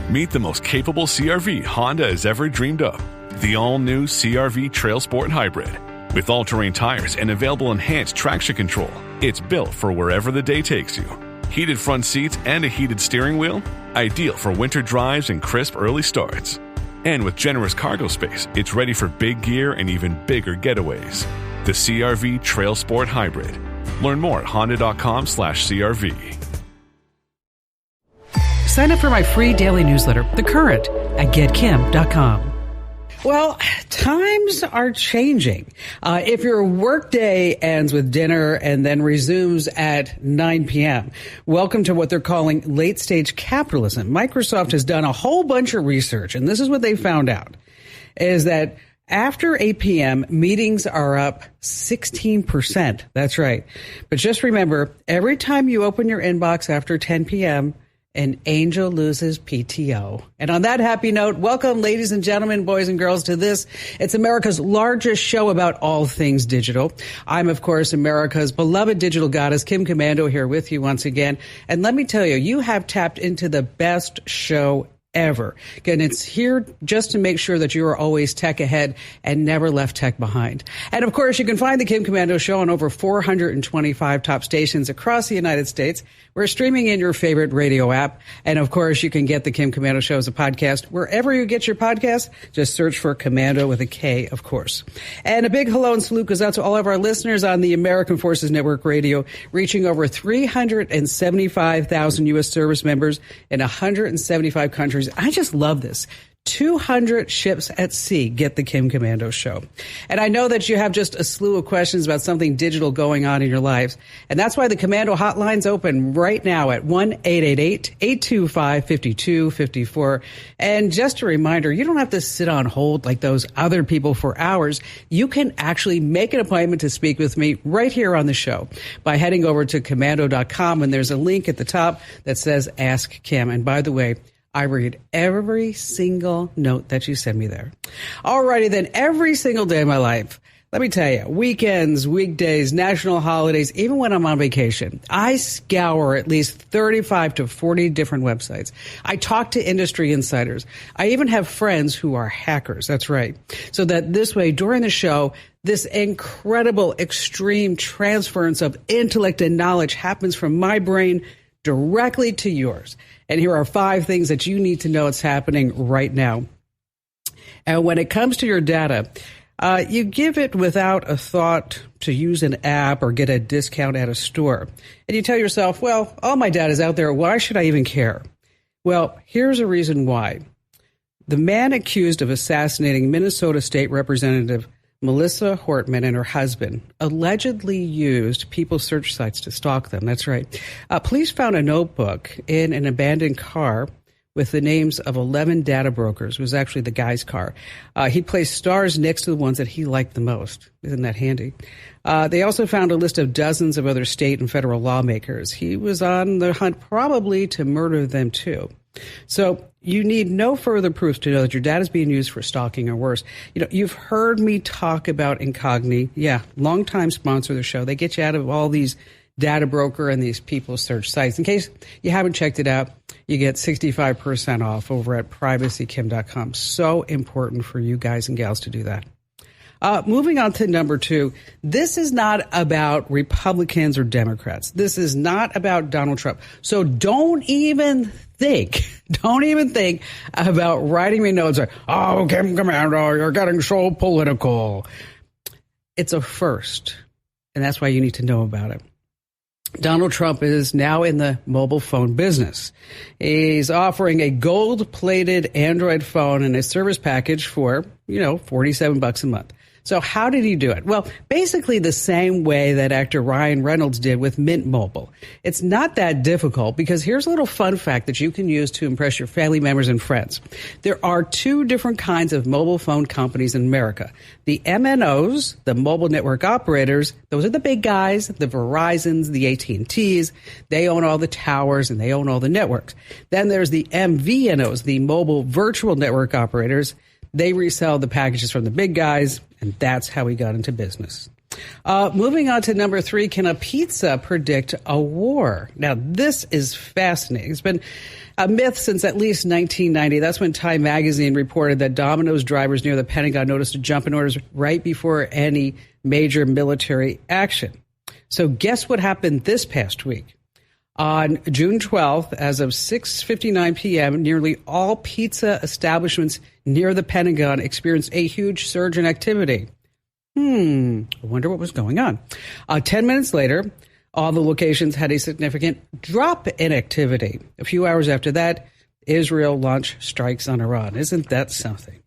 Meet the most capable CR-V Honda has ever dreamed of. The all-new CR-V Trail Sport Hybrid. With all-terrain tires and available enhanced traction control, it's built for wherever the day takes you. Heated front seats and a heated steering wheel? Ideal for winter drives and crisp early starts. And with generous cargo space, it's ready for big gear and even bigger getaways. The CR-V Trail Sport Hybrid. Learn more at honda.com/CRV. Sign up for my free daily newsletter, The Current, at getkim.com. Well, times are changing. If your workday ends with dinner and then resumes at 9 p.m., welcome to what they're calling late-stage capitalism. Microsoft has done a whole bunch of research, and this is what they found out, is that after 8 p.m., meetings are up 16%. That's right. But just remember, every time you open your inbox after 10 p.m., an angel loses PTO. And on that happy note, welcome, ladies and gentlemen, boys and girls, to this. It's America's largest show about all things digital. I'm, of course, America's beloved digital goddess, Kim Komando, here with you once again. And let me tell you, you have tapped into the best show ever. Again, it's here just to make sure that you are always tech ahead and never left tech behind. And of course, you can find the Kim Komando Show on over 425 top stations across the United States. We're streaming in your favorite radio app. And of course, you can get the Kim Komando Show as a podcast wherever you get your podcast. Just search for Komando with a K, of course. And a big hello and salute goes out to all of our listeners on the American Forces Network Radio, reaching over 375,000 U.S. service members in 175 countries. I just love this. 200 ships at sea get the Kim Komando Show. And I know that you have just a slew of questions about something digital going on in your lives. And that's why the Komando hotline's open right now at 1-888-825-5254. And just a reminder, you don't have to sit on hold like those other people for hours. You can actually make an appointment to speak with me right here on the show by heading over to komando.com. And there's a link at the top that says Ask Kim. And by the way, I read every single note that you send me there. Alrighty then, every single day of my life, let me tell you, weekends, weekdays, national holidays, even when I'm on vacation, I scour at least 35 to 40 different websites. I talk to industry insiders. I even have friends who are hackers. That's right. So that this way, during the show, this incredible, extreme transference of intellect and knowledge happens from my brain directly to yours. And here are 5 things that you need to know it's happening right now. And when it comes to your data, you give it without a thought to use an app or get a discount at a store. And you tell yourself, well, all my data is out there. Why should I even care? Well, here's a reason why. The man accused of assassinating Minnesota State Representative Melissa Hortman and her husband allegedly used people search sites to stalk them. That's right. Police found a notebook in an abandoned car with the names of 11 data brokers. It was actually the guy's car. He placed stars next to the ones that he liked the most. Isn't that handy? They also found a list of dozens of other state and federal lawmakers. He was on the hunt probably to murder them too. So you need no further proof to know that your data is being used for stalking or worse. You know, you've heard me talk about Incogni. Yeah, longtime sponsor of the show. They get you out of all these data broker and these people search sites. In case you haven't checked it out, you get 65% off over at privacykim.com. So important for you guys and gals to do that. Moving on to number 2, this is not about Republicans or Democrats. This is not about Donald Trump. So don't even think about writing me notes like, oh, Kim Komando, you're getting so political. It's a first, and that's why you need to know about it. Donald Trump is now in the mobile phone business. He's offering a gold-plated Android phone and a service package for, $47 a month. So how did he do it? Well, basically the same way that actor Ryan Reynolds did with Mint Mobile. It's not that difficult because here's a little fun fact that you can use to impress your family members and friends. There are 2 different kinds of mobile phone companies in America. The MNOs, the mobile network operators, those are the big guys, the Verizons, the AT&Ts. They own all the towers and they own all the networks. Then there's the MVNOs, the mobile virtual network operators. They resell the packages from the big guys, and that's how he got into business. Moving on to number 3, can a pizza predict a war? Now, this is fascinating. It's been a myth since at least 1990. That's when Time magazine reported that Domino's drivers near the Pentagon noticed a jump in orders right before any major military action. So guess what happened this past week? On June 12th, as of 6:59 p.m., nearly all pizza establishments near the Pentagon experienced a huge surge in activity. I wonder what was going on. 10 minutes later, all the locations had a significant drop in activity. A few hours after that, Israel launched strikes on Iran. Isn't that something?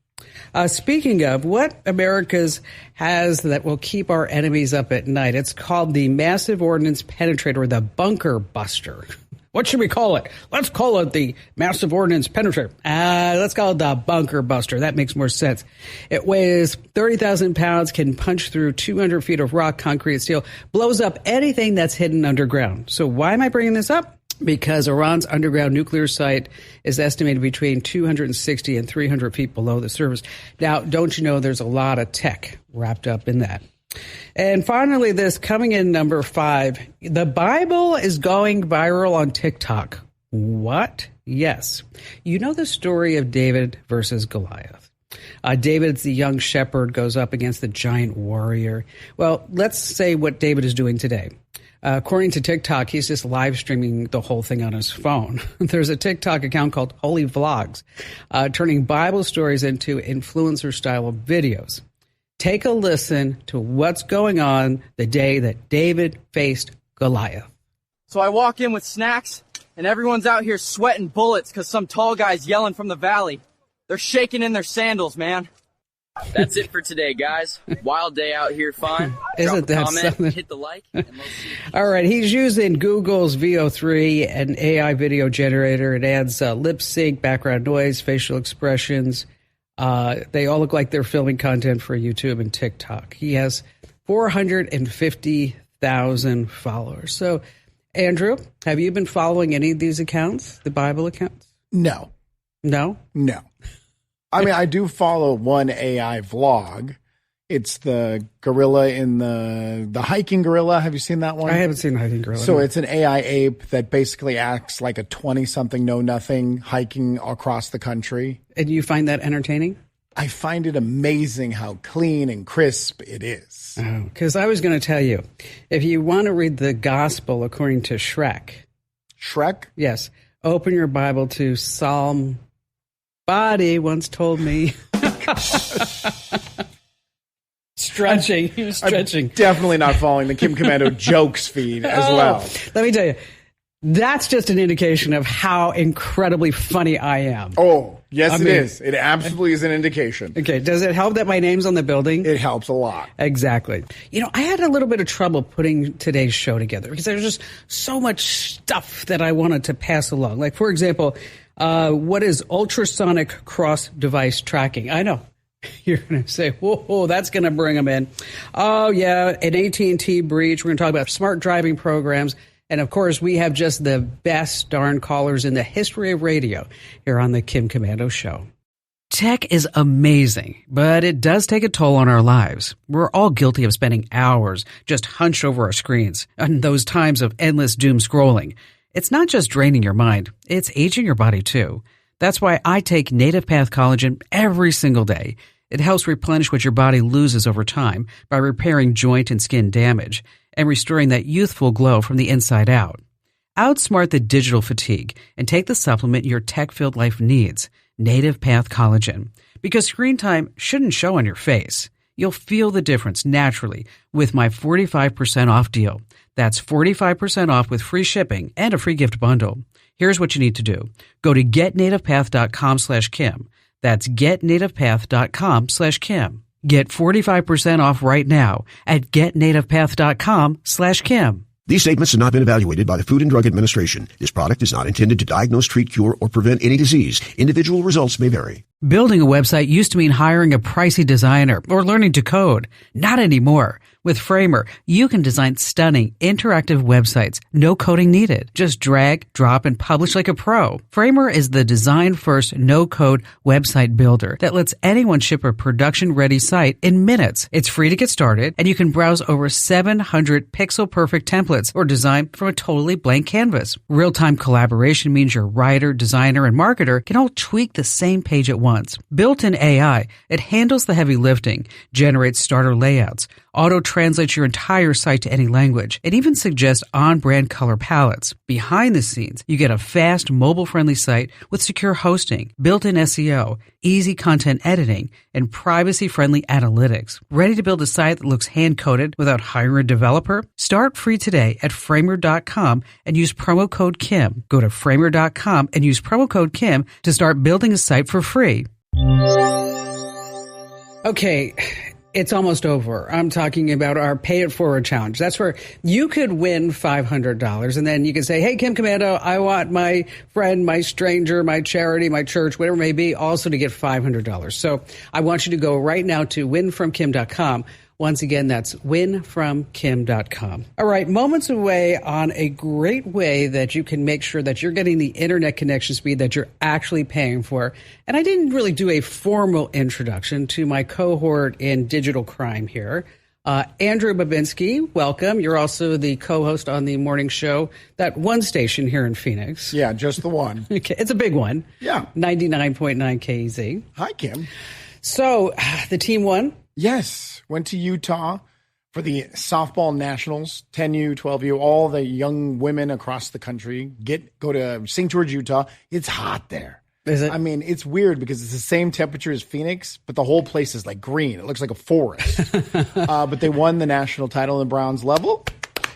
Speaking of, what America's has that will keep our enemies up at night, it's called the Massive Ordnance Penetrator, or the Bunker Buster. What should we call it? Let's call it the Massive Ordnance Penetrator. Let's call it the Bunker Buster. That makes more sense. It weighs 30,000 pounds, can punch through 200 feet of rock, concrete, steel, blows up anything that's hidden underground. So why am I bringing this up? Because Iran's underground nuclear site is estimated between 260 and 300 feet below the surface. Now, don't you know there's a lot of tech wrapped up in that? And finally, this coming in number 5, the Bible is going viral on TikTok. What? Yes. You know the story of David versus Goliath. David's the young shepherd, goes up against the giant warrior. Well, let's say what David is doing today. According to TikTok, he's just live streaming the whole thing on his phone. There's a TikTok account called Holy Vlogs, turning Bible stories into influencer-style videos. Take a listen to what's going on the day that David faced Goliath. So I walk in with snacks, and everyone's out here sweating bullets because some tall guy's yelling from the valley. They're shaking in their sandals, man. That's it for today, guys. Wild day out here, fun. Isn't that comment, something? hit the like. And let's see. All right, he's using Google's VO3, an AI video generator. It adds lip sync, background noise, facial expressions. They all look like they're filming content for YouTube and TikTok. He has 450,000 followers. So, Andrew, have you been following any of these accounts, the Bible accounts? No. No? No. I mean, I do follow one AI vlog. It's the gorilla in the hiking gorilla. Have you seen that one? I haven't seen the hiking gorilla. So it's an AI ape that basically acts like a 20-something know-nothing hiking across the country. And you find that entertaining? I find it amazing how clean and crisp it is. Oh, because I was going to tell you, if you want to read the gospel according to Shrek. Shrek? Yes. Open your Bible to Psalm. Body once told me. Stretching. He was stretching. I'm definitely not following the Kim Commando jokes feed as well. Let me tell you, that's just an indication of how incredibly funny I am. Oh, yes, it is. It absolutely is an indication. Okay, does it help that my name's on the building? It helps a lot. Exactly. You know, I had a little bit of trouble putting today's show together because there's just so much stuff that I wanted to pass along. Like, for example, what is ultrasonic cross-device tracking? I know. You're going to say, whoa, that's going to bring them in. Oh, yeah, an AT&T breach. We're going to talk about smart driving programs. And, of course, we have just the best darn callers in the history of radio here on the Kim Commando Show. Tech is amazing, but it does take a toll on our lives. We're all guilty of spending hours just hunched over our screens and those times of endless doom scrolling. It's not just draining your mind, it's aging your body too. That's why I take Native Path Collagen every single day. It helps replenish what your body loses over time by repairing joint and skin damage and restoring that youthful glow from the inside out. Outsmart the digital fatigue and take the supplement your tech-filled life needs, Native Path Collagen. Because screen time shouldn't show on your face. You'll feel the difference naturally with my 45% off deal. That's 45% off with free shipping and a free gift bundle. Here's what you need to do. Go to getnativepath.com/Kim. That's getnativepath.com/Kim. Get 45% off right now at getnativepath.com/Kim. These statements have not been evaluated by the Food and Drug Administration. This product is not intended to diagnose, treat, cure, or prevent any disease. Individual results may vary. Building a website used to mean hiring a pricey designer or learning to code. Not anymore. With Framer, you can design stunning, interactive websites. No coding needed. Just drag, drop, and publish like a pro. Framer is the design-first, no-code website builder that lets anyone ship a production-ready site in minutes. It's free to get started, and you can browse over 700 pixel-perfect templates or design from a totally blank canvas. Real-time collaboration means your writer, designer, and marketer can all tweak the same page at once. Built-in AI, it handles the heavy lifting, generates starter layouts, auto-translates your entire site to any language, and even suggests on-brand color palettes. Behind the scenes, you get a fast, mobile-friendly site with secure hosting, built-in SEO, easy content editing, and privacy-friendly analytics. Ready to build a site that looks hand-coded without hiring a developer? Start free today at Framer.com and use promo code Kim. Go to Framer.com and use promo code Kim to start building a site for free. Okay, it's almost over. I'm talking about our Pay It Forward challenge. That's where you could win $500, and then you can say, hey, Kim Komando, I want my friend, my stranger, my charity, my church, whatever it may be, also to get $500. So I want you to go right now to winfromkim.com. Once again, that's winfromkim.com. All right, moments away on a great way that you can make sure that you're getting the internet connection speed that you're actually paying for. And I didn't really do a formal introduction to my cohort in digital crime here. Andrew Babinski, welcome. You're also the co-host on the morning show, that one station here in Phoenix. Yeah, just the one. Okay, it's a big one. Yeah. 99.9 KZ. Hi, Kim. So the team won. Yes, went to Utah for the softball nationals, 10U, 12U, all the young women across the country go to St. George, Utah. It's hot there. Is it? I mean, it's weird because it's the same temperature as Phoenix, but the whole place is like green. It looks like a forest. But they won the national title in the Browns level.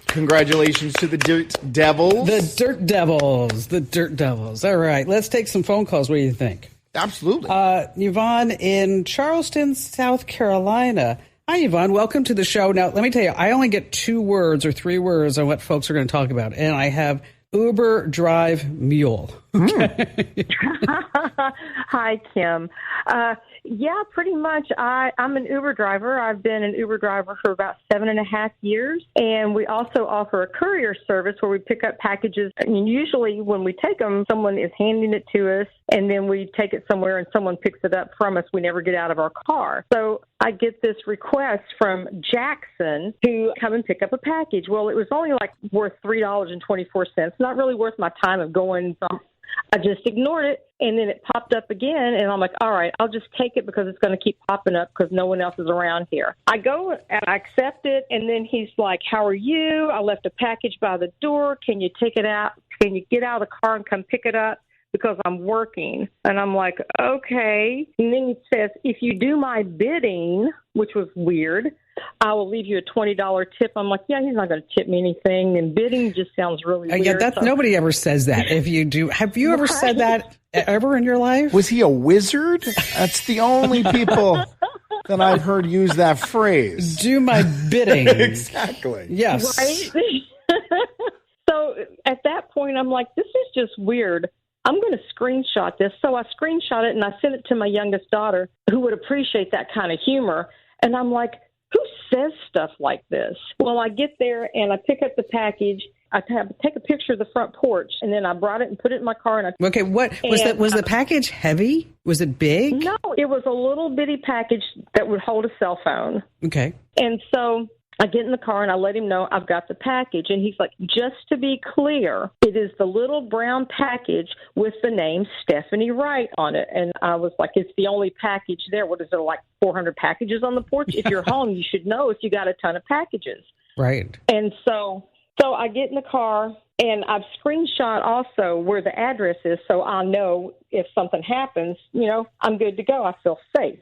Congratulations to the Dirt Devils. The Dirt Devils. The Dirt Devils. All right, let's take some phone calls. What do you think? Absolutely. Yvonne in Charleston, South Carolina. Hi, Yvonne. Welcome to the show. Now, let me tell you, I only get 2 words or 3 words on what folks are going to talk about, and I have Uber Drive Mule. Okay. Hi, Kim. Yeah, pretty much. I'm an Uber driver. I've been an Uber driver for about 7.5 years. And we also offer a courier service where we pick up packages. I mean, usually when we take them, someone is handing it to us, and then we take it somewhere and someone picks it up from us. We never get out of our car. So I get this request from Jackson to come and pick up a package. Well, it was only like worth $3.24. Not really worth my time of going. So I just ignored it, and then it popped up again, and I'm like, all right, I'll just take it because it's going to keep popping up because no one else is around here. I go and I accept it, and then he's like, how are you? I left a package by the door. Can you take it out? Can you get out of the car and come pick it up? Because I'm working. And I'm like, okay. And then he says, if you do my bidding, which was weird, I will leave you a $20 tip. I'm like, yeah, he's not going to tip me anything. And bidding just sounds really weird. Yeah, so. Nobody ever says that. If you do, have you ever said that ever in your life? Was he a wizard? That's the only people that I've heard use that phrase. Do my bidding. Exactly. Yes. Right? So at that point, I'm like, this is just weird. I'm going to screenshot this. So I screenshot it and I sent it to my youngest daughter, who would appreciate that kind of humor. And I'm like, who says stuff like this? Well, I get there and I pick up the package. I take a picture of the front porch, and then I brought it and put it in my car. And Okay, what was that? Was the package heavy? Was it big? No, it was a little bitty package that would hold a cell phone. Okay. And so I get in the car and I let him know I've got the package. And he's like, just to be clear, it is the little brown package with the name Stephanie Wright on it. And I was like, it's the only package there. What is there, like 400 packages on the porch? If you're home, you should know if you got a ton of packages. Right. And so I get in the car and I've screenshot also where the address is so I'll know if something happens, I'm good to go. I feel safe.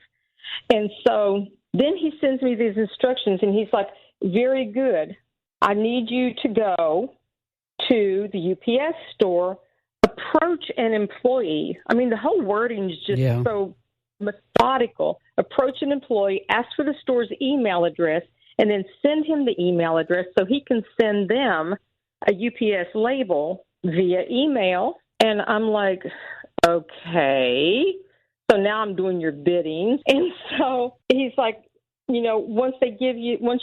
And so then he sends me these instructions and he's like, very good. I need you to go to the UPS store, approach an employee. I mean, the whole wording is just so methodical. Approach an employee, ask for the store's email address, and then send him the email address so he can send them a UPS label via email. And I'm like, okay. So now I'm doing your bidding. And so he's like, once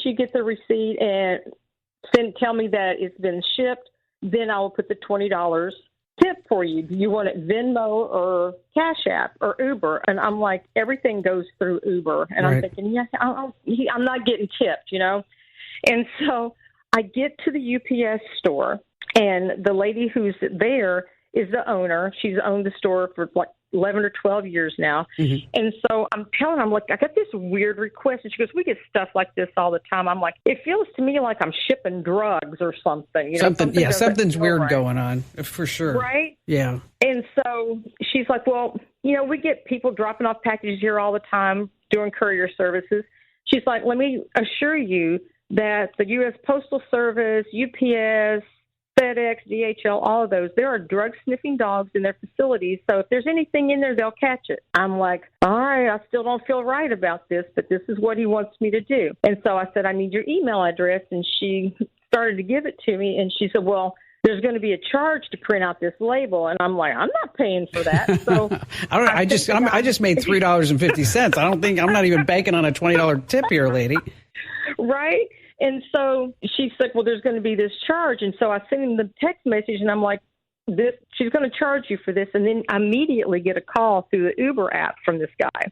you get the receipt and tell me that it's been shipped, then I will put the $20 tip for you. Do you want it Venmo or Cash App or Uber? And I'm like, everything goes through Uber. And Right. I'm thinking, I'm not getting tipped, And so I get to the UPS store, and the lady who's there is the owner. She's owned the store for like 11 or 12 years now. Mm-hmm. And so I'm telling her, I'm like, I got this weird request. And she goes, we get stuff like this all the time. I'm like, it feels to me like I'm shipping drugs or something. Something's weird going on, for sure. Right? Yeah. And so she's like, well, we get people dropping off packages here all the time doing courier services. She's like, let me assure you that the U.S. Postal Service, UPS, FedEx, DHL, all of those, there are drug-sniffing dogs in their facilities, so if there's anything in there, they'll catch it. I'm like, all right, I still don't feel right about this, but this is what he wants me to do. And so I said, I need your email address, and she started to give it to me, and she said, well, there's going to be a charge to print out this label. And I'm like, I'm not paying for that. So I just made $3.50. I'm not even banking on a $20 tip here, lady. Right? And so she's like, well, there's going to be this charge. And so I sent him the text message, and I'm like, she's going to charge you for this. And then I immediately get a call through the Uber app from this guy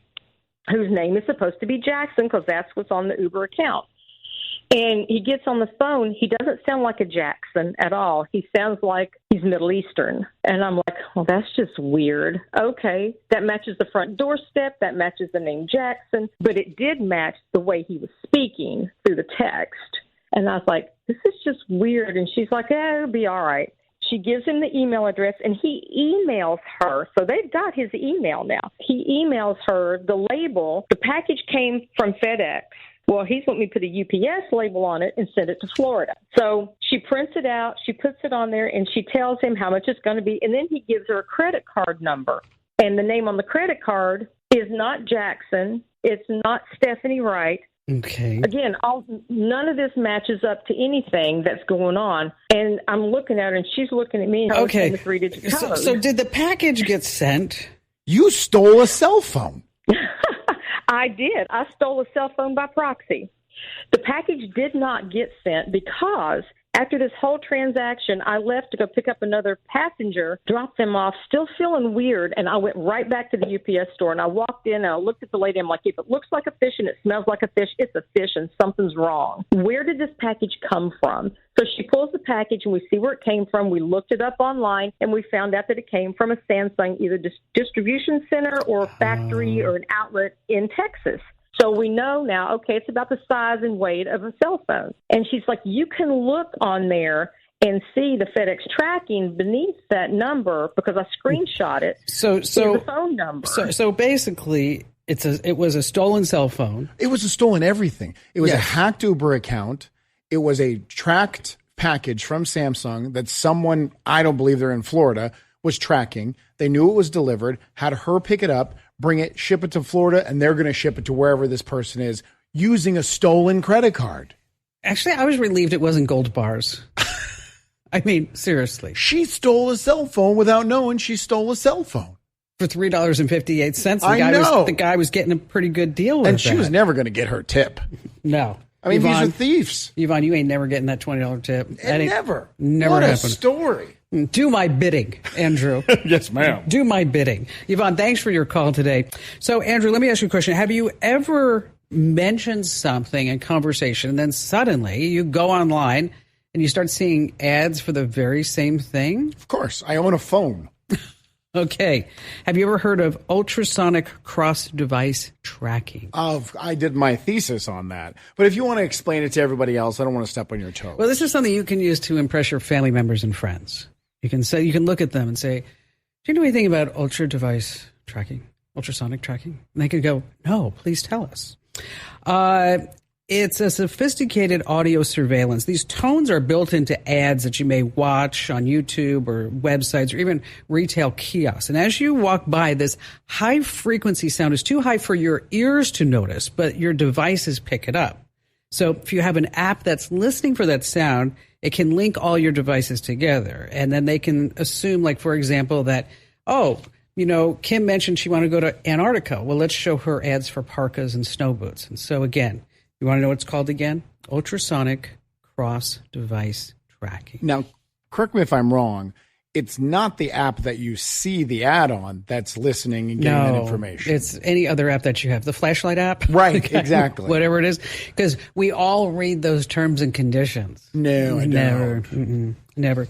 whose name is supposed to be Jackson, because that's what's on the Uber account. And he gets on the phone. He doesn't sound like a Jackson at all. He sounds like he's Middle Eastern. And I'm like, well, that's just weird. Okay, that matches the front doorstep. That matches the name Jackson. But it did match the way he was speaking through the text. And I was like, this is just weird. And she's like, it'll be all right. She gives him the email address, and he emails her. So they've got his email now. He emails her the label. The package came from FedEx. Well, he's wanting me to put a UPS label on it and send it to Florida. So she prints it out, she puts it on there, and she tells him how much it's going to be. And then he gives her a credit card number. And the name on the credit card is not Jackson. It's not Stephanie Wright. Okay. Again, none of this matches up to anything that's going on. And I'm looking at her, and she's looking at me, and I'm saying the 3-digit code. So did the package get sent? You stole a cell phone. I did. I stole a cell phone by proxy. The package did not get sent because after this whole transaction, I left to go pick up another passenger, dropped them off, still feeling weird, and I went right back to the UPS store, and I walked in, and I looked at the lady. I'm like, if it looks like a fish and it smells like a fish, it's a fish, and something's wrong. Where did this package come from? So she pulls the package, and we see where it came from. We looked it up online, and we found out that it came from a Samsung, either distribution center or factory or an outlet in Texas. So we know now, okay, it's about the size and weight of a cell phone. And she's like, you can look on there and see the FedEx tracking beneath that number because I screenshot it. So the phone number. So basically, it was a stolen cell phone. It was a stolen everything. It was a hacked Uber account. It was a tracked package from Samsung that someone, I don't believe they're in Florida, was tracking. They knew it was delivered, had her pick it up, bring it, ship it to Florida, and they're going to ship it to wherever this person is using a stolen credit card. Actually, I was relieved it wasn't Gold Bars. I mean, seriously. She stole a cell phone without knowing she stole a cell phone. For $3.58. The guy was getting a pretty good deal with and that. she was never going to get her tip. No. I mean, these are thieves. Yvonne, you ain't never getting that $20 tip. Never. Never what happened. A story. Do my bidding, Andrew. Yes, ma'am. Do my bidding. Yvonne, thanks for your call today. So, Andrew, let me ask you a question. Have you ever mentioned something in conversation, and then suddenly you go online and you start seeing ads for the very same thing? Of course. I own a phone. Okay. Have you ever heard of ultrasonic cross-device tracking? I did my thesis on that. But if you want to explain it to everybody else, I don't want to step on your toes. Well, this is something you can use to impress your family members and friends. You can look at them and say, do you know anything about ultrasonic tracking? And they could go, no, please tell us. It's a sophisticated audio surveillance. These tones are built into ads that you may watch on YouTube or websites or even retail kiosks. And as you walk by, this high-frequency sound is too high for your ears to notice, but your devices pick it up. So if you have an app that's listening for that sound, it can link all your devices together. And then they can assume, like, for example, that, Kim mentioned she wanted to go to Antarctica. Well, let's show her ads for parkas and snow boots. And so, again, You want to know what it's called again? Ultrasonic cross-device tracking. Now, correct me if I'm wrong. It's not the app that you see the ad on that's listening and getting that information. It's any other app that you have. The flashlight app. Right, exactly. Whatever it is. Because we all read those terms and conditions. No, I never. don't. Never.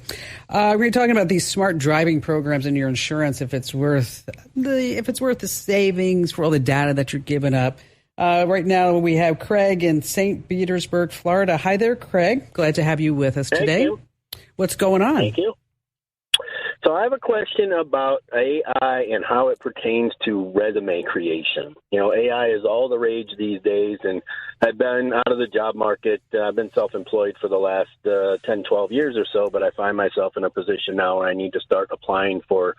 We're talking about these smart driving programs in your insurance, if it's worth the savings for all the data that you're giving up. Right now we have Craig in St. Petersburg, Florida. Hi there, Craig. Glad to have you with us today. You. What's going on? Thank you. So I have a question about AI and how it pertains to resume creation. You know, AI is all the rage these days, and I've been out of the job market. I've been self-employed for the last 10, 12 years or so, but I find myself in a position now where I need to start applying for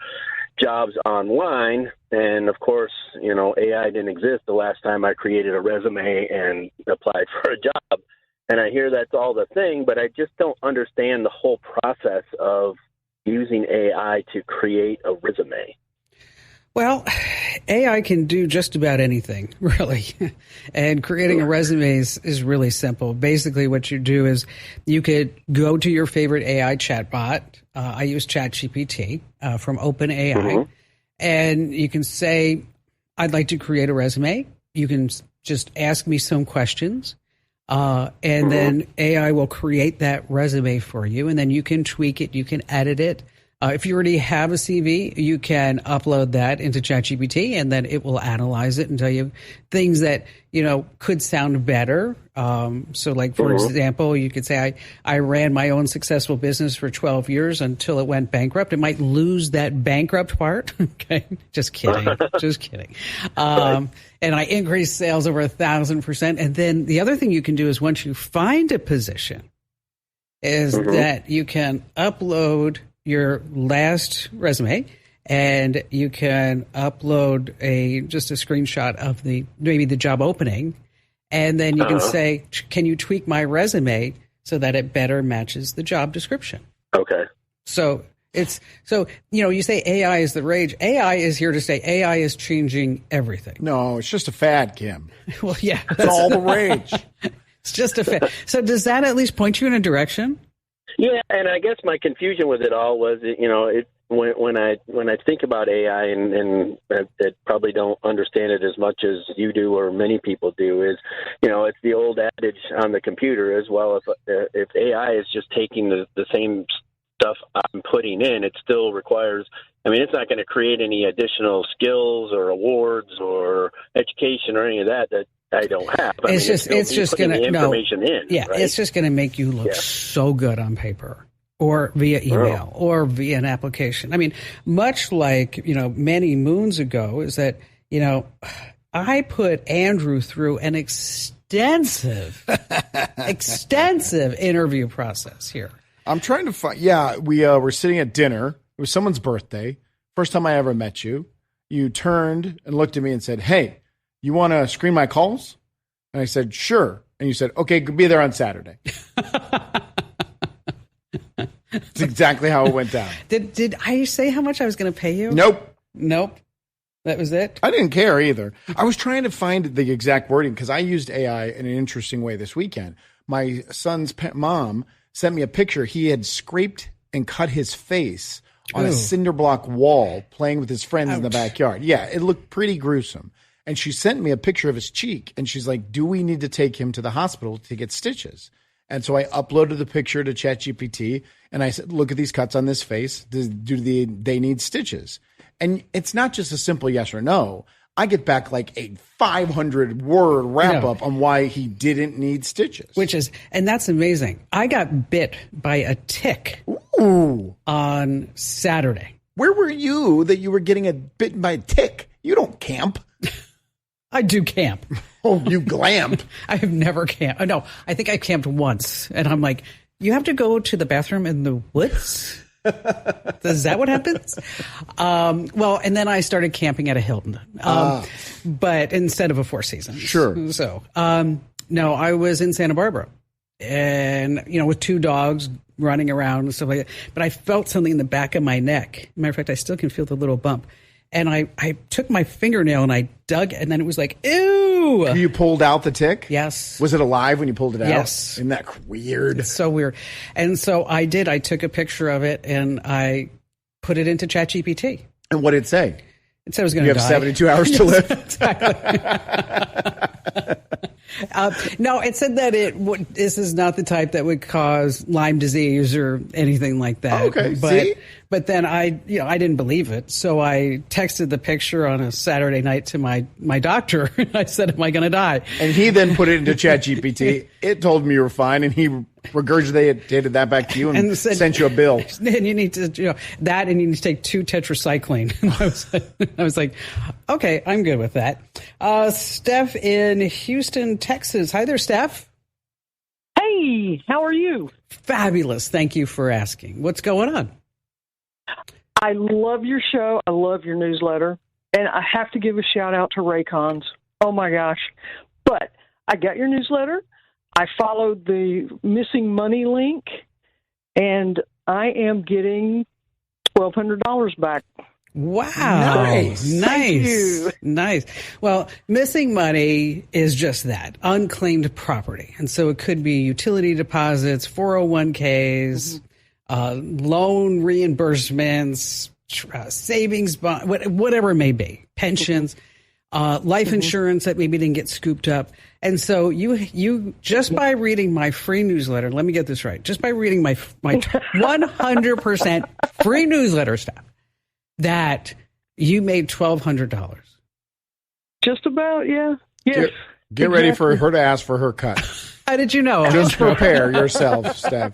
jobs online. And, of course, you know, AI didn't exist the last time I created a resume and applied for a job. And I hear that's all the thing, but I just don't understand the whole process of using AI to create a resume. Well, AI can do just about anything, really. And creating a resume is really simple. Basically, what you do is you could go to your favorite AI chatbot. I use ChatGPT from OpenAI. And you can say, I'd like to create a resume. You can just ask me some questions. And then AI will create that resume for you, and then you can tweak it, you can edit it. If you already have a CV, you can upload that into ChatGPT, and then it will analyze it and tell you things that, you know, could sound better. So like, for example, you could say, I ran my own successful business for 12 years until it went bankrupt. It might lose that bankrupt part. Okay. Just kidding. Just kidding. And I increased sales over 1,000%. And then the other thing you can do is once you find a position is that you can upload your last resume, and you can upload just a screenshot of maybe the job opening, and then you can say, can you tweak my resume so that it better matches the job description? Okay. So you say AI is the rage. AI is here to stay. AI is changing everything. No, it's just a fad, Kim. Well, yeah. It's all the rage. It's just a fad. So does that at least point you in a direction? Yeah, and I guess my confusion with it all was, you know, when I think about AI and I probably don't understand it as much as you do or many people do, is, you know, it's the old adage on the computer as well. If AI is just taking the same stuff I'm putting in, it still requires, I mean, it's not going to create any additional skills or awards or education or any of that I don't have. It's just going to information in. Yeah, right? It's just going to make you look so good on paper or via email or via an application. I mean, much like, you know, many moons ago, is that, you know, I put Andrew through an extensive interview process here. I'm trying to find. Yeah, we were sitting at dinner. It was someone's birthday. First time I ever met you. You turned and looked at me and said, "Hey, you want to screen my calls?" And I said, "Sure." And you said, "Okay, be there on Saturday." That's exactly how it went down. Did I say how much I was going to pay you? Nope. That was it? I didn't care either. I was trying to find the exact wording because I used AI in an interesting way this weekend. My son's mom sent me a picture. He had scraped and cut his face on a cinder block wall playing with his friends in the backyard. Yeah, it looked pretty gruesome. And she sent me a picture of his cheek, and she's like, do we need to take him to the hospital to get stitches? And so I uploaded the picture to ChatGPT, and I said, look at these cuts on this face. Do they need stitches? And it's not just a simple yes or no. I get back like a 500-word wrap-up on why he didn't need stitches. And that's amazing. I got bit by a tick on Saturday. Where were you that you were getting bitten by a tick? You don't camp. I do camp. Oh, you glamp. I have never camped. No, I think I camped once. And I'm like, you have to go to the bathroom in the woods? Is that what happens? Well, and then I started camping at a Hilton, but instead of a Four Seasons. Sure. So, no, I was in Santa Barbara, and with two dogs running around and stuff like that. But I felt something in the back of my neck. Matter of fact, I still can feel the little bump. And I took my fingernail and I dug, and then it was like, ew. do. You pulled out the tick? Yes. Was it alive when you pulled it out? Yes. Isn't that weird? It's so weird. And so I did. I took a picture of it and I put it into ChatGPT. And what did it say? It said I was going to die. You have 72 hours to live. Exactly. No, it said that this is not the type that would cause Lyme disease or anything like that. Okay, see? But then I didn't believe it. So I texted the picture on a Saturday night to my doctor. I said, am I going to die? And he then put it into ChatGPT. It told me you were fine, and he regurgitated that back to you and said, sent you a bill. And you need to, that, and you need to take 2 tetracycline. I was like, okay, I'm good with that. Steph in Houston, Texas. Hi there, Steph. Hey, how are you? Fabulous. Thank you for asking. What's going on? I love your show. I love your newsletter. And I have to give a shout out to Raycons. Oh, my gosh. But I got your newsletter. I followed the missing money link, and I am getting $1,200 back. Wow. Nice. Thank you. Nice. Well, missing money is just that, unclaimed property. And so it could be utility deposits, 401ks, loan reimbursements, savings, whatever it may be, pensions, life insurance that maybe didn't get scooped up. And so you just by reading my free newsletter, let me get this right, just by reading my 100% free newsletter stuff, that you made $1,200. Just about, yeah. Yes. Get ready for her to ask for her cut. How did you know? Just prepare yourself, Steph.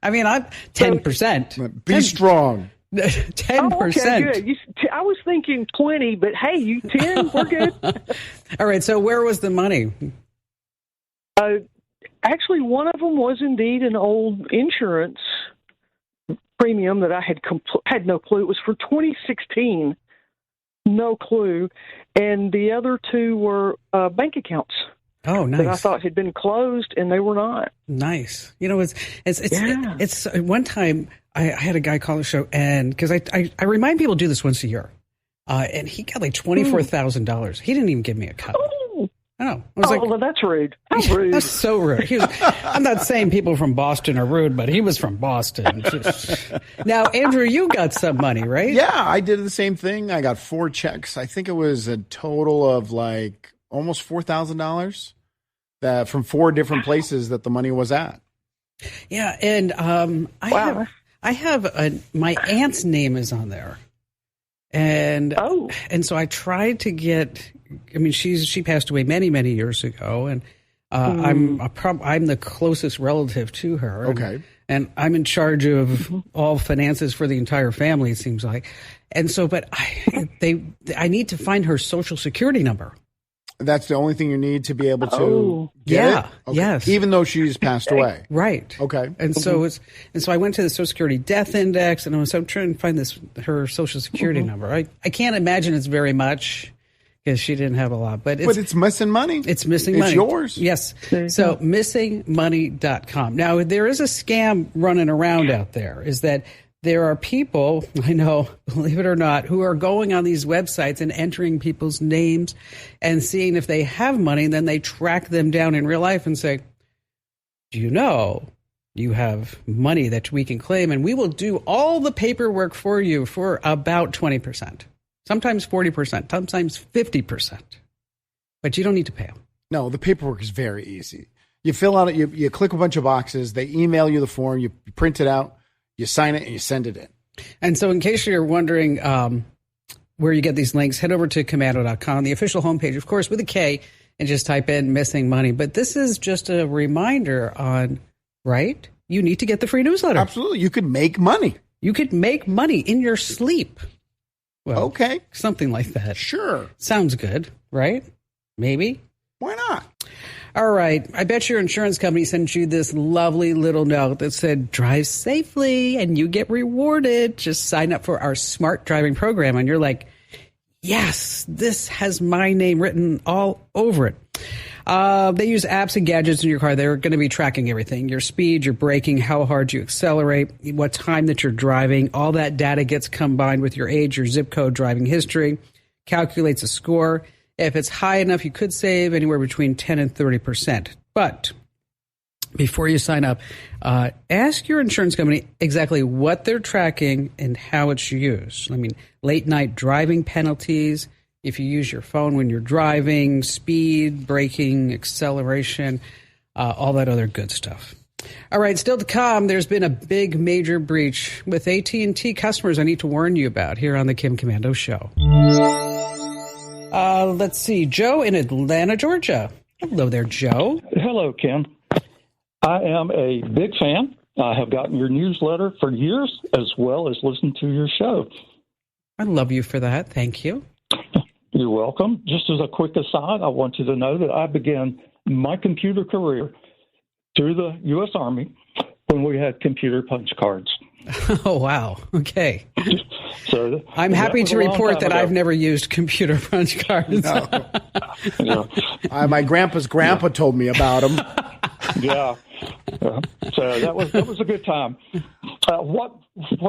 I mean, I'm 10%. Be strong. 10%. Oh, okay, good. I was thinking 20, but hey, you 10, we're good. All right, so where was the money? Actually, one of them was indeed an old insurance premium that I had no clue. It was for 2016. No clue. And the other 2 were bank accounts. Oh, nice. That I thought had been closed, and they were not. Nice. It's one time I had a guy call the show, and because I remind people to do this once a year, and he got like $24,000. He didn't even give me a cut. Oh. I know. I was well, that's rude. How rude. That's so rude. I'm not saying people from Boston are rude, but he was from Boston. Now, Andrew, you got some money, right? Yeah, I did the same thing. I got 4 checks. I think it was a total of like almost $4,000 from 4 different places that the money was at. Yeah, and I have my aunt's name is on there. And so I tried to get. I mean, she passed away many, many years ago, and I'm the closest relative to her. Okay, and I'm in charge of all finances for the entire family. It seems like, and so, but I need to find her social security number. That's the only thing you need to be able to get it? Okay. Yes. Even though she's passed away. Right. Okay. And so I went to the Social Security Death Index, and I'm trying to find her Social Security number. I can't imagine it's very much because she didn't have a lot, but it's missing money. It's missing money. It's yours. Yes. So missingmoney.com. Now there is a scam running around out there. Is that there are people, I know, believe it or not, who are going on these websites and entering people's names and seeing if they have money. And then they track them down in real life and say, do you know you have money that we can claim? And we will do all the paperwork for you for about 20%, sometimes 40%, sometimes 50%. But you don't need to pay them. No, the paperwork is very easy. You fill out it, you click a bunch of boxes, they email you the form, you print it out. You sign it and you send it in. And so in case you're wondering where you get these links, head over to Komando.com, the official homepage, of course, with a K, and just type in missing money. But this is just a reminder right? You need to get the free newsletter. Absolutely. You could make money. You could make money in your sleep. Well, okay. Something like that. Sure. Sounds good, right? Maybe. Why not? All right. I bet your insurance company sent you this lovely little note that said, drive safely and you get rewarded. Just sign up for our smart driving program. And you're like, yes, this has my name written all over it. They use apps and gadgets in your car. They're going to be tracking everything, your speed, your braking, how hard you accelerate, what time that you're driving. All that data gets combined with your age, your zip code, driving history, calculates a score. If it's high enough, you could save anywhere between 10 and 30%. But before you sign up, ask your insurance company exactly what they're tracking and how it's used. I mean, late night driving penalties, if you use your phone when you're driving, speed, braking, acceleration, all that other good stuff. All right, still to come, there's been a big major breach with AT&T customers I need to warn you about here on the Kim Komando Show. Let's see, Joe in Atlanta, Georgia. Hello there, Joe. Hello, Kim. I am a big fan. I have gotten your newsletter for years, as well as listened to your show. I love you for that. Thank you. You're welcome. Just as a quick aside, I want you to know that I began my computer career through the U.S. Army when we had computer punch cards. Oh, wow. Okay. So I'm happy to report that I've never used computer punch cards. No. My grandpa's grandpa told me about them. Yeah. So that was a good time. What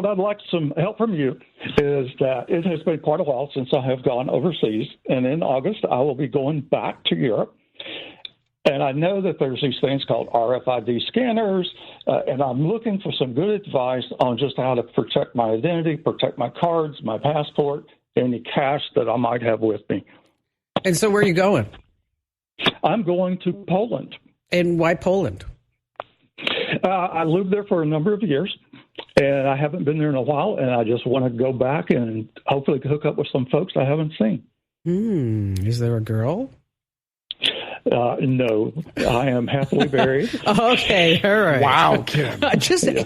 I'd like some help from you is that it has been quite a while since I have gone overseas, and in August I will be going back to Europe. And I know that there's these things called RFID scanners, and I'm looking for some good advice on just how to protect my identity, protect my cards, my passport, any cash that I might have with me. And so where are you going? I'm going to Poland. And why Poland? I lived there for a number of years, and I haven't been there in a while, and I just want to go back and hopefully hook up with some folks I haven't seen. Is there a girl? No, I am happily married. Okay, all right. Wow, Kim. I just had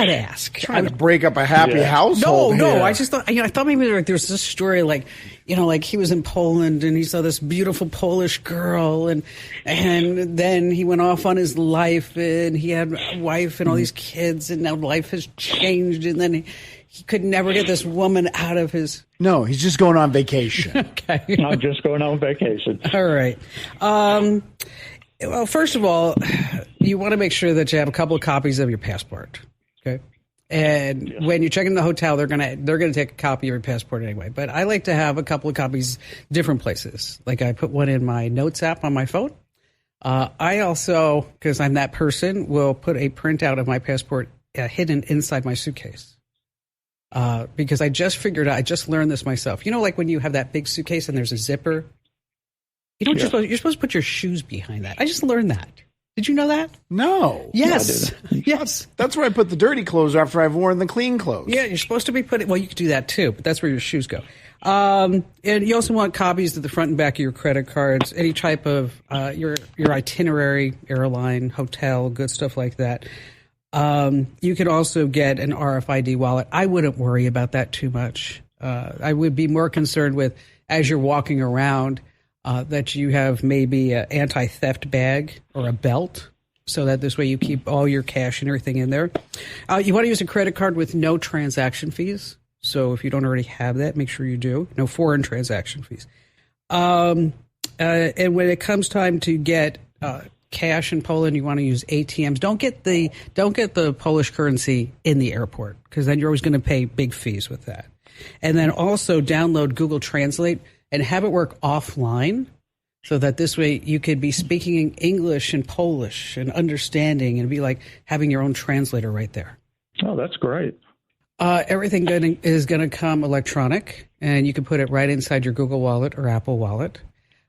to ask. Trying to break up a happy household. No, here. I just thought, I thought maybe there was this story like he was in Poland and he saw this beautiful Polish girl and then he went off on his life and he had a wife and all these kids and now life has changed and then he could never get this woman out of his... No, he's just going on vacation. Okay. I'm just going on vacation. All right. Well, first of all, you want to make sure that you have a couple of copies of your passport. Okay. And when you check in the hotel, they're gonna take a copy of your passport anyway. But I like to have a couple of copies different places. Like I put one in my notes app on my phone. I also, because I'm that person, will put a printout of my passport hidden inside my suitcase. Because I just figured out, I just learned this myself. Like when you have that big suitcase and there's a zipper, you're supposed to put your shoes behind that. I just learned that. Did you know that? No. Yes. Yes. That's where I put the dirty clothes after I've worn the clean clothes. Yeah, you're supposed to be well, you could do that too, but that's where your shoes go. And you also want copies of the front and back of your credit cards, any type of, your itinerary, airline, hotel, good stuff like that. You can also get an RFID wallet. I wouldn't worry about that too much. I would be more concerned with, as you're walking around, that you have maybe an anti-theft bag or a belt so that this way you keep all your cash and everything in there. You want to use a credit card with no transaction fees. So if you don't already have that, make sure you do. No foreign transaction fees. And when it comes time to get cash in Poland, you want to use ATMs. Don't get the Polish currency in the airport because then you're always going to pay big fees with that. And then also download Google Translate and have it work offline so that this way you could be speaking English and Polish and understanding and it'd be like having your own translator right there. Oh, that's great. Everything is going to come electronic and you can put it right inside your Google Wallet or Apple Wallet.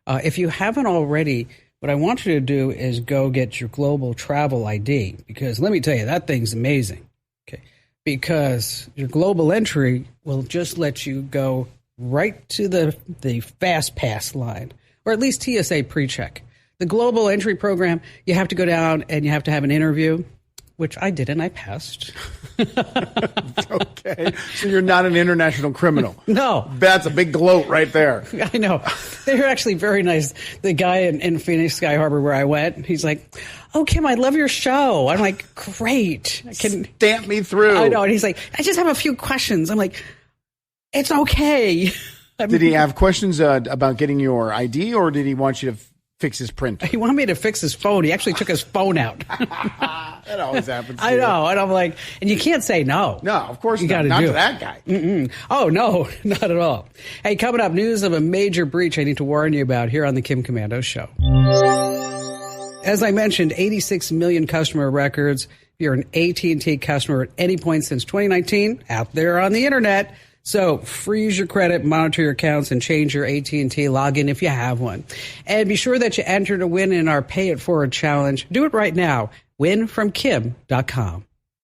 If you haven't already, what I want you to do is go get your global travel ID because let me tell you, that thing's amazing. Okay, because your global entry will just let you go right to the Fast Pass line, or at least TSA PreCheck. The global entry program, you have to go down and you have to have an interview, which I did and I passed. Okay, so you're not an international criminal. No. That's a big gloat right there. I know. They're actually very nice. The guy in Phoenix Sky Harbor where I went, he's like, "Oh, Kim, I love your show." I'm like, "Great. Stamp me through." I know. And he's like, "I just have a few questions." I'm like, "It's okay." Did he have questions about getting your ID or did he want you to fix his printer. He wanted me to fix his phone. He actually took his phone out. That always happens. I know. And I'm like, and you can't say no. No, of course you not. Not Not do to it. that guy. Mm-mm. Oh, no, not at all. Hey, coming up, news of a major breach I need to warn you about here on the Kim Komando Show. As I mentioned, 86 million customer records. If you're an AT&T customer at any point since 2019, out there on the internet. So freeze your credit, monitor your accounts, and change your AT&T login if you have one. And be sure that you enter to win in our Pay It Forward challenge. Do it right now. Winfromkim.com.